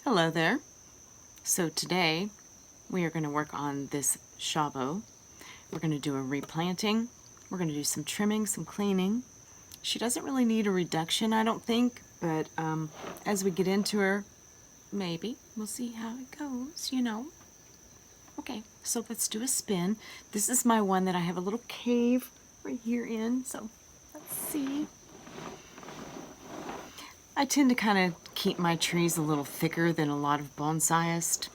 Hello there. So today we are going to work on this Chabo. We're going to do a replanting. We're going to do some trimming, some cleaning. She doesn't really need a reduction, I don't think, but as we get into her, maybe. We'll see how it goes, you know. Okay, so let's do a spin. This is my one that I have a little cave right here in, so let's see. I tend to kind of keep my trees a little thicker than a lot of bonsaiists.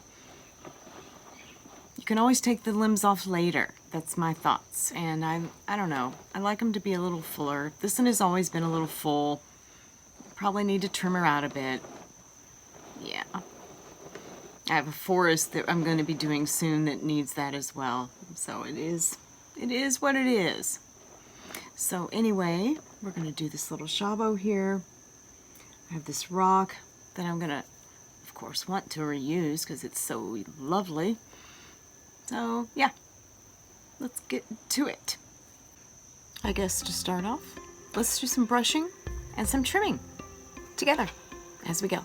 You can always take the limbs off later. That's my thoughts. And I don't know. I like them to be a little fuller. This one has always been a little full. Probably need to trim her out a bit. Yeah. I have a forest that I'm going to be doing soon that needs that as well. So it is what it is. So anyway, we're going to do this little Chabo here. I have this rock that I'm going to, of course, want to reuse because it's so lovely. So yeah, let's get to it. I guess to start off, let's do some brushing and some trimming together as we go.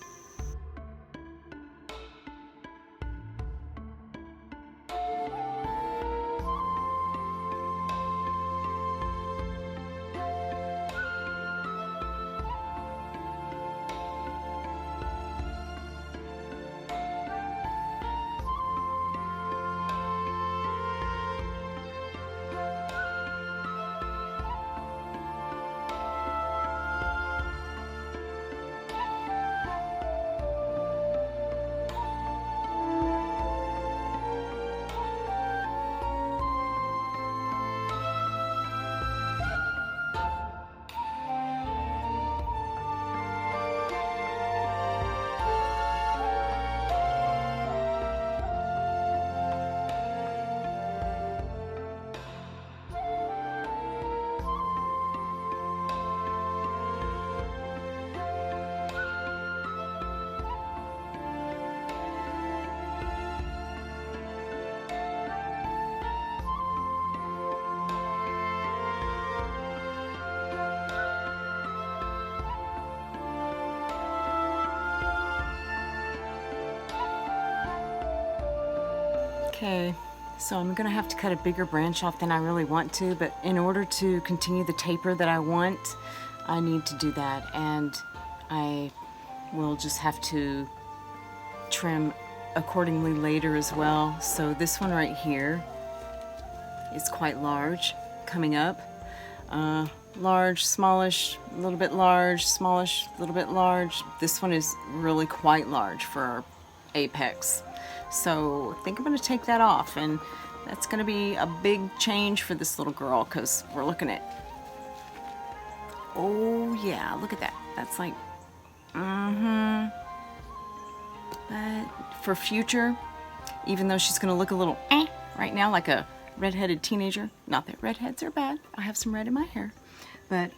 Okay, so I'm gonna have to cut a bigger branch off than I really want to, but in order to continue the taper that I want, I need to do that, and I will just have to trim accordingly later as well. So this one right here is quite large coming up. Large, smallish, a little bit large, smallish, a little bit large. This one is really quite large for our apex. So I think I'm going to take that off, and that's going to be a big change for this little girl because we're looking at, oh yeah, look at that. That's like, But for future, even though she's going to look a little right now like a redheaded teenager, not that redheads are bad, I have some red in my hair, but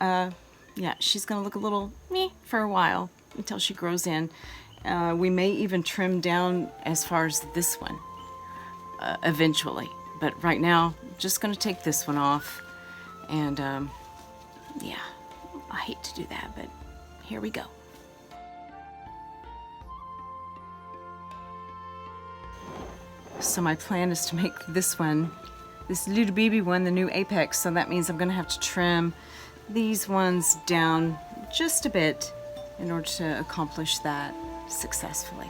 yeah, she's going to look a little meh for a while until she grows in. We may even trim down as far as this one eventually, but right now just going to take this one off, and yeah, I hate to do that, but here we go. So my plan is to make this one, this little baby one, the new apex, so that means I'm going to have to trim these ones down just a bit in order to accomplish that successfully.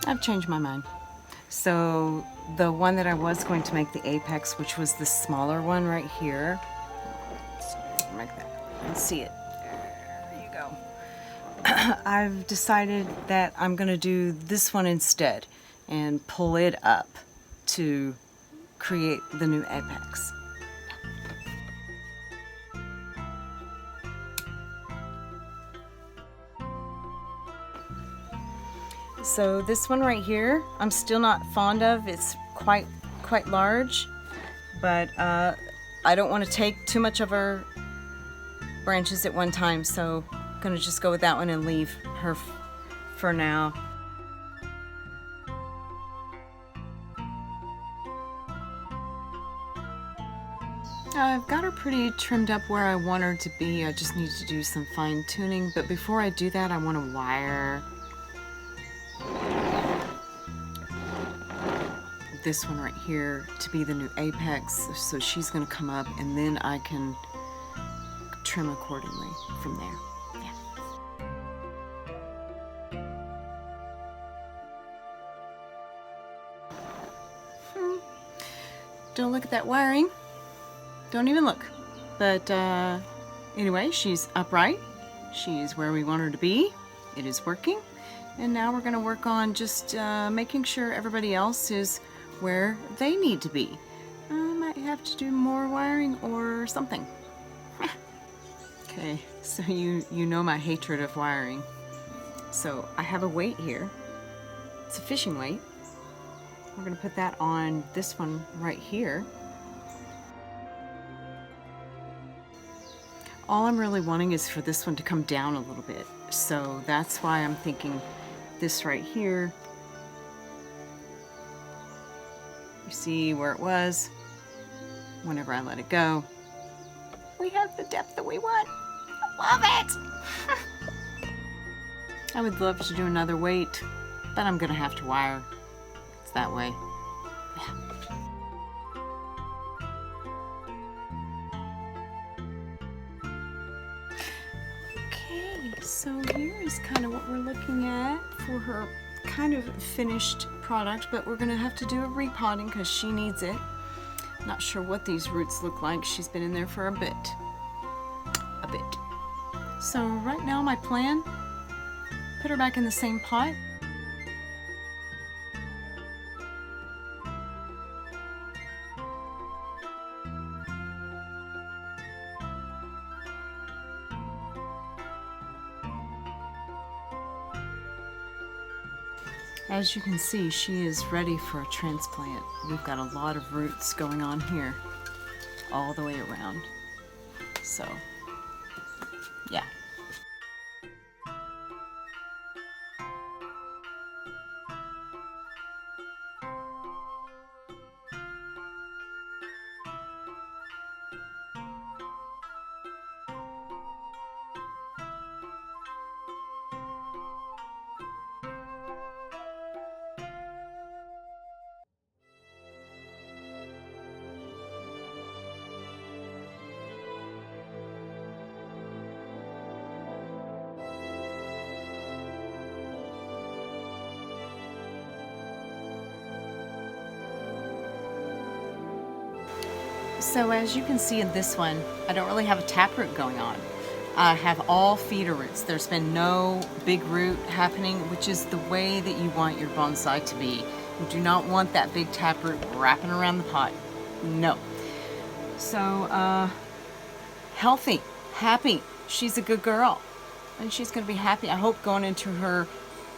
I've changed my mind. So the one that I was going to make the apex, which was the smaller one right here, let's make that and see it. There you go. I've decided that I'm going to do this one instead and pull it up to create the new apex. So this one right here, I'm still not fond of. It's quite large, but I don't want to take too much of her branches at one time, so I'm gonna just go with that one and leave her for now. I've got her pretty trimmed up where I want her to be. I just need to do some fine tuning, but before I do that, I want to wire this one right here to be the new apex, so she's going to come up, and then I can trim accordingly from there. Don't look at that wiring. Don't even look. But anyway, she's upright. She's where we want her to be. It is working. And now we're going to work on just making sure everybody else is where they need to be. I might have to do more wiring or something. Okay, so you know my hatred of wiring. So I have a weight here. It's a fishing weight. We're going to put that on this one right here. All I'm really wanting is for this one to come down a little bit. So that's why I'm thinking this right here. You see where it was? Whenever I let it go, we have the depth that we want. I love it! I would love to do another weight, but I'm going to have to wire. It's that way. Yeah. Okay, so here is kind of what we're looking at for her kind of finished product, but we're going to have to do a repotting because she needs it. Not sure what these roots look like. She's been in there for a bit. So right now my plan, put her back in the same pot. As you can see, she is ready for a transplant. We've got a lot of roots going on here, all the way around. So, yeah. So as you can see in this one, I don't really have a taproot going on. I have all feeder roots. There's been no big root happening, which is the way that you want your bonsai to be. You do not want that big taproot wrapping around the pot. No. So, healthy, happy. She's a good girl. And she's going to be happy, I hope, going into her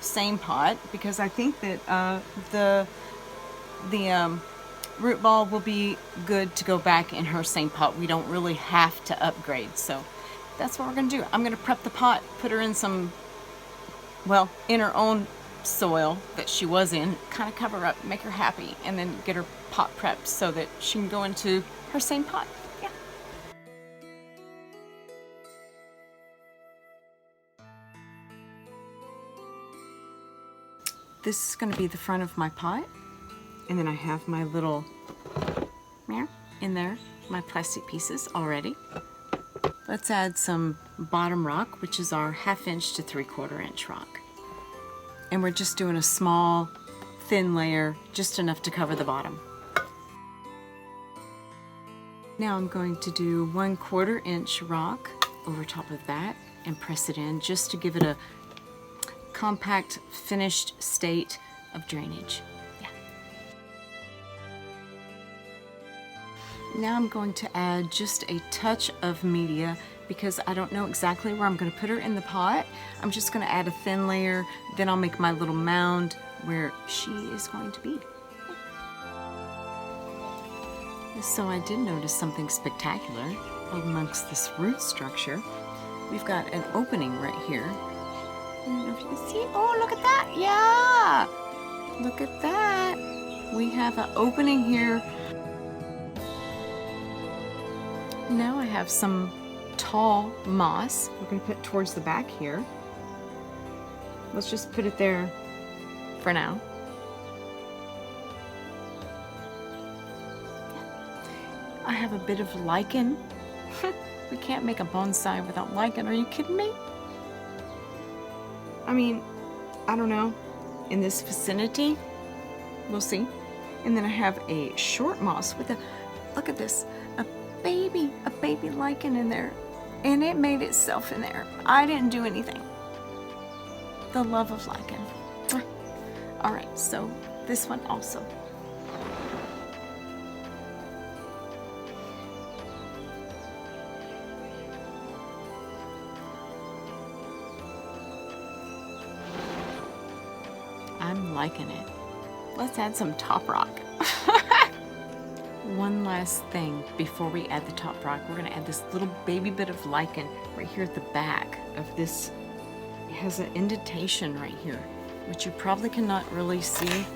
same pot, because I think that the root ball will be good to go back in her same pot. We don't really have to upgrade, so that's what we're going to do. I'm going to prep the pot, put her in some, well, in her own soil that she was in, kind of cover her up, make her happy, and then get her pot prepped so that she can go into her same pot. Yeah. This is going to be the front of my pot. And then I have my little in there, my plastic pieces already. Let's add some bottom rock, which is our 1/2 inch to 3/4 inch rock. And we're just doing a small, thin layer, just enough to cover the bottom. Now I'm going to do 1/4 inch rock over top of that and press it in just to give it a compact, finished state of drainage. Now I'm going to add just a touch of media because I don't know exactly where I'm going to put her in the pot. I'm just going to add a thin layer, then I'll make my little mound where she is going to be. So I did notice something spectacular amongst this root structure. We've got an opening right here. I don't know if you can see. Oh, look at that. Yeah. Look at that. We have an opening here. Now I have some tall moss. We're going to put towards the back here. Let's just put it there for now. I have a bit of lichen. We can't make a bonsai without lichen. Are you kidding me? I mean, I don't know. In this vicinity, we'll see. And then I have a short moss with a, look at this, a baby lichen in there. And it made itself in there. I didn't do anything. The love of lichen. All right, so this one also. I'm liking it. Let's add some top rock. One last thing before we add the top rock. We're gonna add this little baby bit of lichen right here at the back of this. It has an indentation right here, which you probably cannot really see.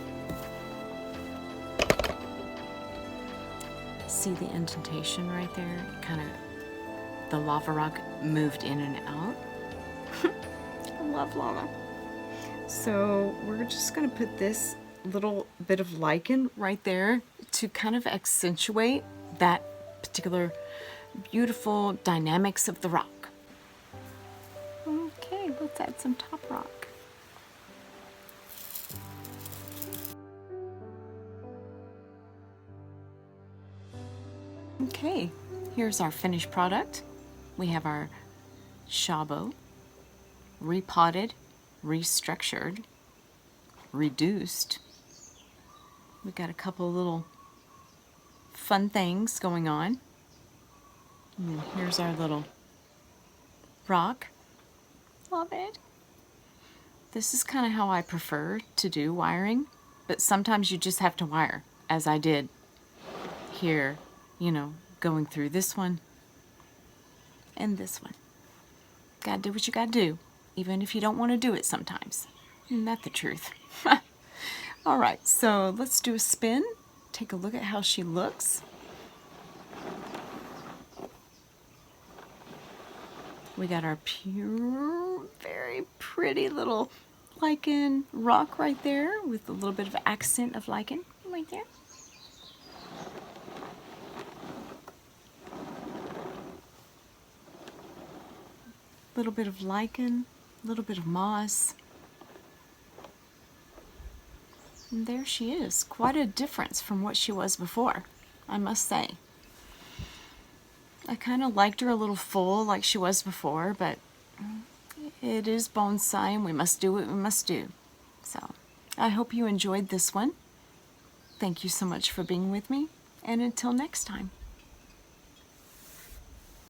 See the indentation right there? Kind of, the lava rock moved in and out. I love lava. So we're just going to put this little bit of lichen right there to kind of accentuate that particular beautiful dynamics of the rock. Okay, let's add some top rock. Okay, here's our finished product. We have our Chabo, repotted, restructured, reduced. We got a couple little fun things going on. And then here's our little rock. Love it. This is kind of how I prefer to do wiring, but sometimes you just have to wire, as I did here, you know, going through this one and this one. Gotta do what you gotta do, even if you don't want to do it sometimes. Isn't that the truth? All right, so let's do a spin. Take a look at how she looks. We got our pure, very pretty little lichen rock right there with a little bit of accent of lichen right there. Little bit of lichen, a little bit of moss. And there she is. Quite a difference from what she was before, I must say. I kind of liked her a little full like she was before, but it is bonsai and we must do what we must do. So I hope you enjoyed this one. Thank you so much for being with me, and until next time.